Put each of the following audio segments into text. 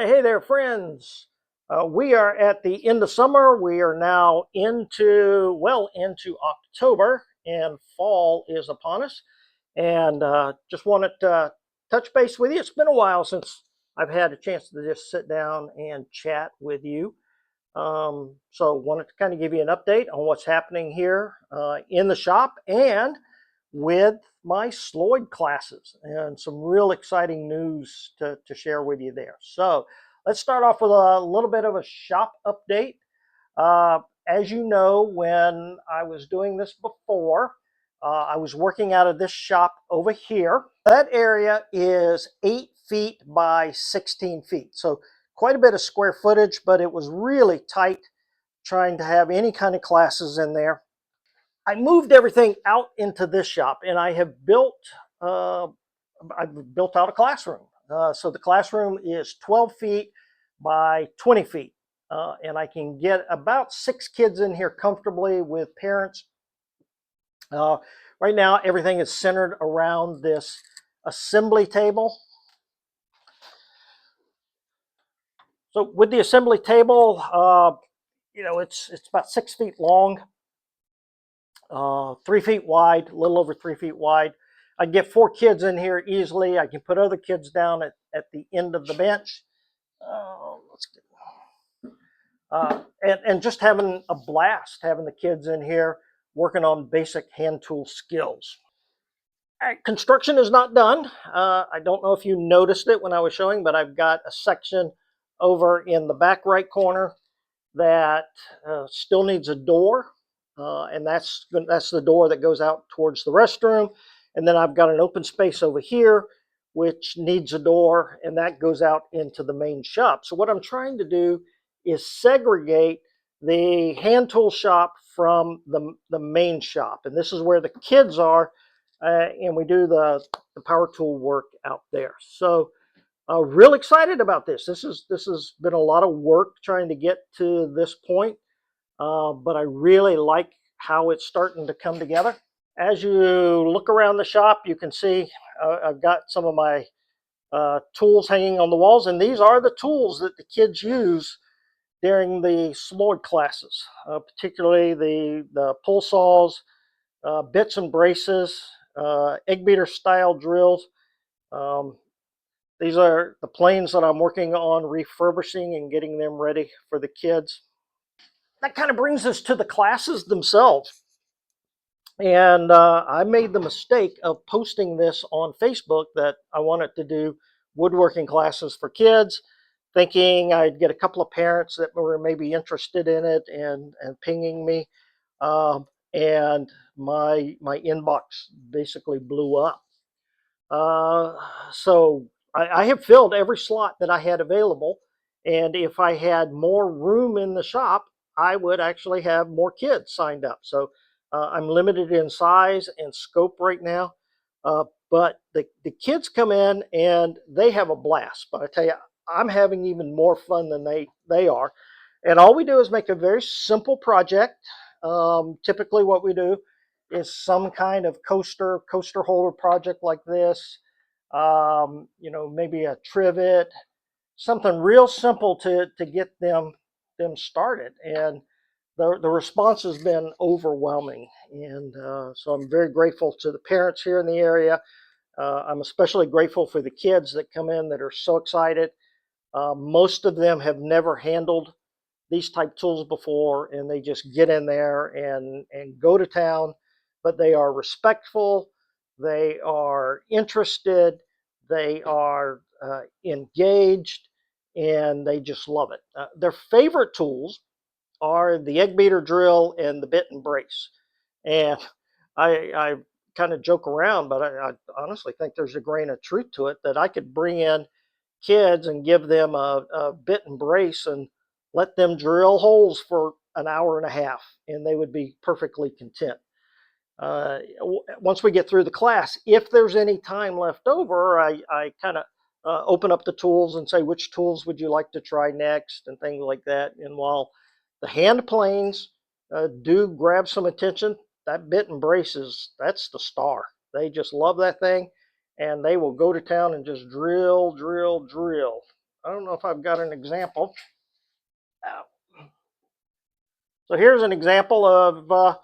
Hey there, friends. We are at the end of summer. We are now into October, and fall is upon us. And just wanted to touch base with you. It's been a while since I've had a chance to just sit down and chat with you. So wanted to kind of give you an update on what's happening here in the shop and with my Sloyd classes, and some real exciting news to share with you there. So let's start off with a little bit of a shop update. Uh, as you know, when I was doing this before, I was working out of this shop over here. That area is 8 feet by 16 feet. So quite a bit of square footage, but it was really tight trying to have any kind of classes in there. I moved everything out into this shop, and uh, I've built out a classroom. So the classroom is 12 feet by 20 feet. And I can get about 6 kids in here comfortably with parents. Uh, right now, everything is centered around this assembly table. So with the assembly table, it's about 6 feet long, 3 feet wide, a little over 3 feet wide. I can get 4 kids in here easily. I can put other kids down at the end of the bench. Let's get and just having a blast having the kids in here working on basic hand tool skills. Construction is not done. I don't know if you noticed it when I was showing, but I've got a section over in the back right corner that still needs a door, and that's the door that goes out towards the restroom. And then I've got an open space over here which needs a door, and that goes out into the main shop. So what I'm trying to do is segregate the hand tool shop from the main shop, and this is where the kids are, and we do the power tool work out there. So real excited about this. This has been a lot of work trying to get to this point, but I really like how it's starting to come together. As you look around the shop, you can see I've got some of my tools hanging on the walls, and these are the tools that the kids use during the Sloyd classes, particularly the pull saws, bits and braces, egg beater style drills. Um, these are the planes that I'm working on refurbishing and getting them ready for the kids. That kind of brings us to the classes themselves. And I made the mistake of posting this on Facebook that I wanted to do woodworking classes for kids, thinking I'd get a couple of parents that were maybe interested in it and pinging me. And my inbox basically blew up. Uh, so I have filled every slot that I had available. And if I had more room in the shop, I would actually have more kids signed up. So I'm limited in size and scope right now. But the kids come in and they have a blast. But I tell you, I'm having even more fun than they are. And all we do is make a very simple project. Typically, what we do is some kind of coaster holder project like this. Maybe a trivet, something real simple to get them started. And the response has been overwhelming, and so I'm very grateful to the parents here in the area. I'm especially grateful for the kids that come in that are so excited. Most of them have never handled these type tools before, and they just get in there and go to town. But they are respectful, they are interested, they are engaged, and they just love it. Their favorite tools are the egg beater drill and the bit and brace. And I kind of joke around, but I honestly think there's a grain of truth to it that I could bring in kids and give them a bit and brace and let them drill holes for an hour and a half, and they would be perfectly content. Once we get through the class, if there's any time left over, I kind of open up the tools and say, which tools would you like to try next, and things like that. And while the hand planes do grab some attention, that bit and braces, that's the star. They just love that thing, and they will go to town and just drill, drill, drill. I don't know if I've got an example. So here's an example of,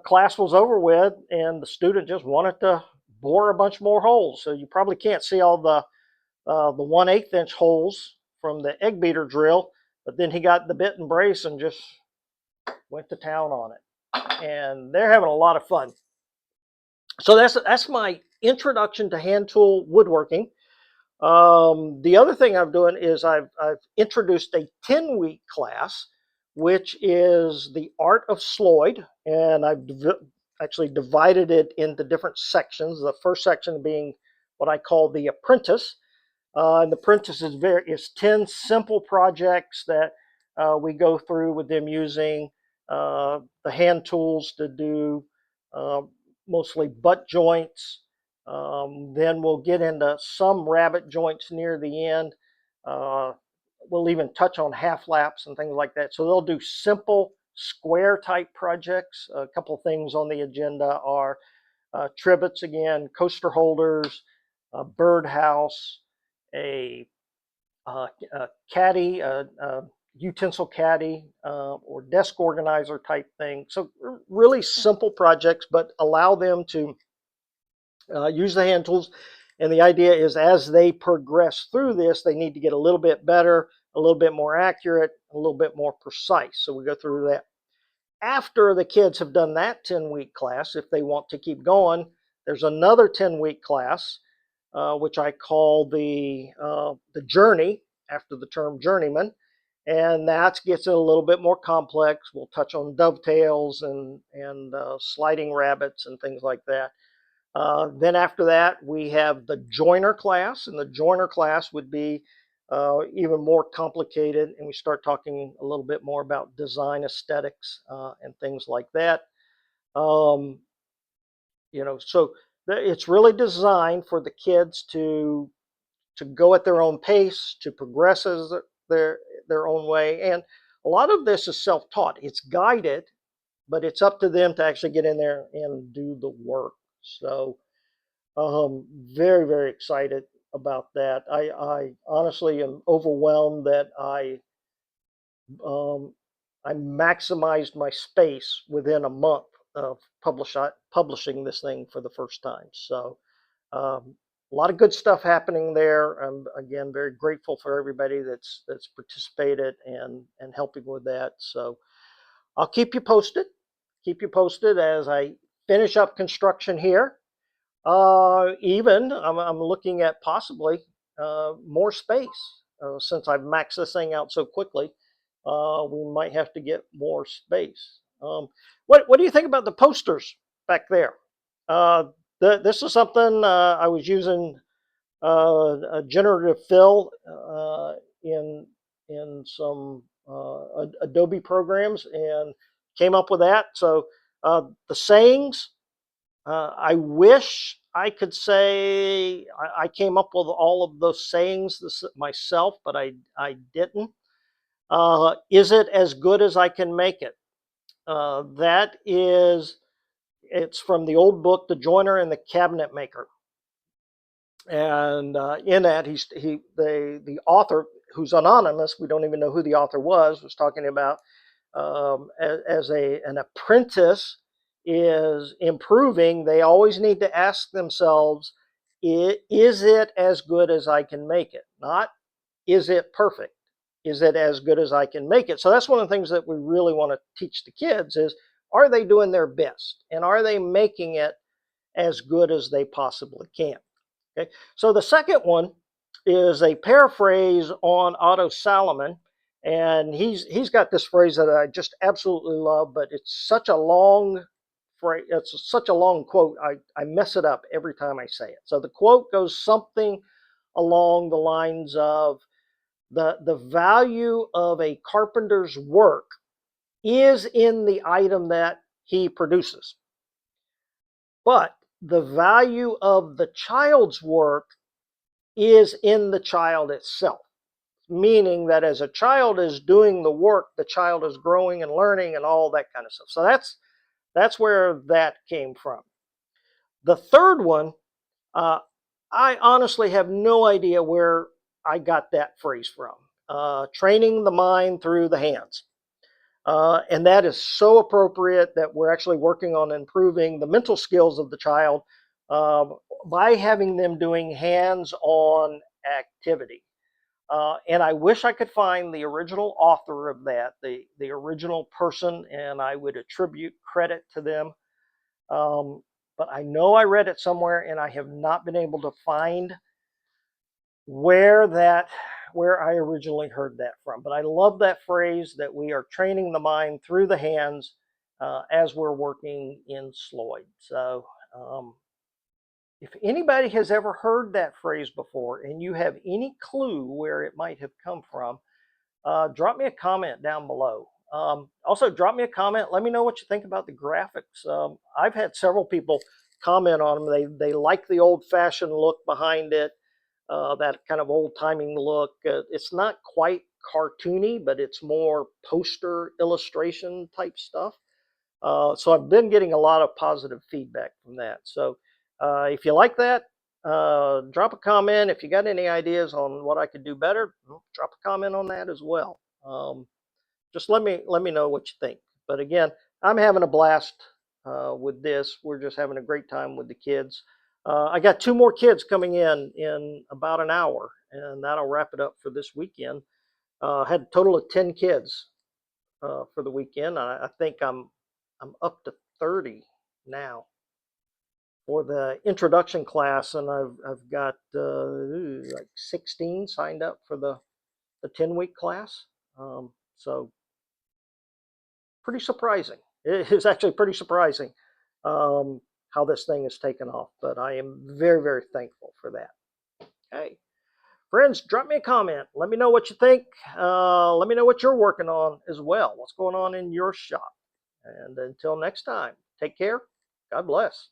class was over with and the student just wanted to bore a bunch more holes. So you probably can't see all the 1/8 inch holes from the egg beater drill, but then he got the bit and brace and just went to town on it. And they're having a lot of fun. So that's my introduction to hand tool woodworking. The other thing I'm doing is I've introduced a 10-week class, which is the Art of Sloyd, and I've actually divided it into different sections. The first section being what I call the apprentice. And the apprentice is 10 simple projects that we go through with them using the hand tools to do uh, mostly butt joints. Then we'll get into some rabbet joints near the end. Uh, we'll even touch on half laps and things like that. So they'll do simple square type projects. A couple of things on the agenda are trivets again, coaster holders, a birdhouse, a, a caddy, a utensil caddy, or desk organizer type thing. So really simple projects, but allow them to use the hand tools. And the idea is as they progress through this, they need to get a little bit better, a little bit more accurate, a little bit more precise. So we go through that. After the kids have done that 10-week class, if they want to keep going, there's another 10-week class, which I call the journey, after the term journeyman. And that gets a little bit more complex. We'll touch on dovetails and sliding rabbets and things like that. Then after that, we have the joiner class, and the joiner class would be even more complicated, and we start talking a little bit more about design aesthetics and things like that. Um, so it's really designed for the kids to go at their own pace, to progress as their own way, and a lot of this is self-taught. It's guided, but it's up to them to actually get in there and do the work. So very, very excited about that. I honestly am overwhelmed that um, I maximized my space within a month of publishing this thing for the first time. So a lot of good stuff happening there. I'm again very grateful for everybody that's participated and helping with that. So I'll keep you posted. Keep you posted as I finish up construction here. Even I'm looking at possibly more space since I've maxed this thing out so quickly. We might have to get more space. What do you think about the posters back there? Uh, this is something I was using a generative fill in some Adobe programs and came up with that. So the sayings. I wish I could say I came up with all of those sayings myself, but I didn't. Is it as good as I can make it? It's from the old book, The Joiner and the Cabinet Maker. And in that, the author, who's anonymous, we don't even know who the author was talking about as an apprentice is improving, they always need to ask themselves, is it as good as I can make it? Not, is it perfect? Is it as good as I can make it? So that's one of the things that we really want to teach the kids is, are they doing their best? And are they making it as good as they possibly can? Okay. So the second one is a paraphrase on Otto Saloman, and he's got this phrase that I just absolutely love, but it's such a long phrase. It's such a long quote. I mess it up every time I say it. So the quote goes something along the lines of the value of a carpenter's work is in the item that he produces, but the value of the child's work is in the child itself, meaning that as a child is doing the work, the child is growing and learning and all that kind of stuff. So that's where that came from. The third one, uh, I honestly have no idea where I got that phrase from. Training the mind through the hands. And that is so appropriate that we're actually working on improving the mental skills of the child uh, by having them doing hands-on activity. And I wish I could find the original author of that, the original person, and I would attribute credit to them. Um, but I know I read it somewhere, and I have not been able to find where that where I originally heard that from. But I love that phrase that we are training the mind through the hands as we're working in Sloyd. So if anybody has ever heard that phrase before and you have any clue where it might have come from, drop me a comment down below. Also, drop me a comment. Let me know what you think about the graphics. I've had several people comment on them. They like the old-fashioned look behind it, that kind of old-timing look. It's not quite cartoony, but it's more poster illustration type stuff. So I've been getting a lot of positive feedback from that. So if you like that, drop a comment. If you got any ideas on what I could do better, drop a comment on that as well. Just let me know what you think. But again, I'm having a blast with this. We're just having a great time with the kids. I got 2 more kids coming in about an hour, and that'll wrap it up for this weekend. I had a total of 10 kids for the weekend. I think I'm up to 30 now for the introduction class, and I've got like 16 signed up for the 10-week class. So pretty surprising. It is actually pretty surprising how this thing has taken off, but I am very, very thankful for that. Hey, friends, drop me a comment. Let me know what you think. Let me know what you're working on as well. What's going on in your shop? And until next time, take care. God bless.